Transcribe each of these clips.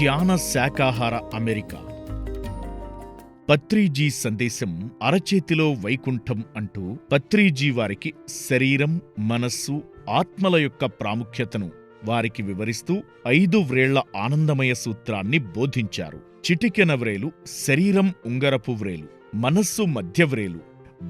ధ్యాన శాకాహార అమెరికా. పత్రిజీ సందేశం అరచేతిలో వైకుంఠం అంటూ పత్రిజీ వారికి శరీరం, మనస్సు, ఆత్మల యొక్క ప్రాముఖ్యతను వారికి వివరిస్తూ 5 వ్రేళ్ల ఆనందమయ సూత్రాన్ని బోధించారు. చిటికెన వ్రేలు శరీరం ఉంగరపు వ్రేలు, మనస్సు మధ్య వ్రేలు,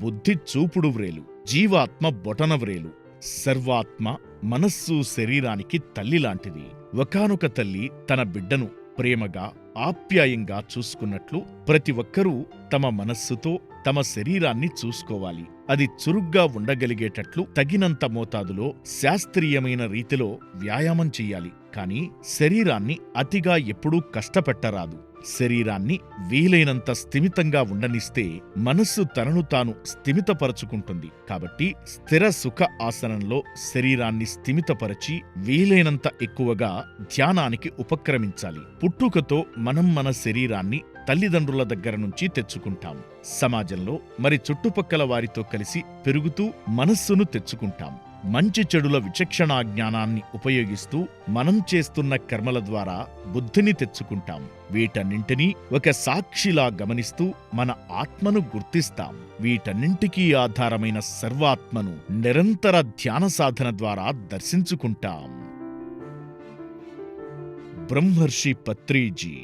బుద్ధి చూపుడు వ్రేలు, జీవాత్మ బొటన వ్రేలు. సర్వాత్మ మనస్సు శరీరానికి తల్లిలాంటిది. ఒకానొక తల్లి తన బిడ్డను ప్రేమగా, ఆప్యాయంగా చూసుకున్నట్లు ప్రతి ఒక్కరూ తమ మనస్సుతో తమ శరీరాన్ని చూసుకోవాలి. అది చురుగ్గా ఉండగలిగేటట్లు తగినంత మోతాదులో శాస్త్రీయమైన రీతిలో వ్యాయామం చెయ్యాలి. కాని శరీరాన్ని అతిగా ఎప్పుడూ కష్టపెట్టరాదు. శరీరాన్ని వీలైనంత స్థిమితంగా ఉండనిస్తే మనస్సు తనను తాను స్థిమితపరచుకుంటుంది. కాబట్టి స్థిర సుఖ ఆసనంలో శరీరాన్ని స్థిమితపరచి వీలైనంత ఎక్కువగా ధ్యానానికి ఉపక్రమించాలి. పుట్టుకతో మనం మన శరీరాన్ని తల్లిదండ్రుల దగ్గర నుంచి తెచ్చుకుంటాం. సమాజంలో మరి చుట్టుపక్కల వారితో కలిసి పెరుగుతూ మనస్సును తెచ్చుకుంటాం. మంచి చెడుల విచక్షణా జ్ఞానాన్ని ఉపయోగిస్తూ మనం చేస్తున్న కర్మల ద్వారా బుద్ధిని తెచ్చుకుంటాం. వీటన్నింటినీ ఒక సాక్షిలా గమనిస్తూ మన ఆత్మను గుర్తిస్తాం. వీటన్నింటికీ ఆధారమైన సర్వాత్మను నిరంతర ధ్యాన సాధన ద్వారా దర్శించుకుంటాం. బ్రహ్మర్షి పత్రిజీ.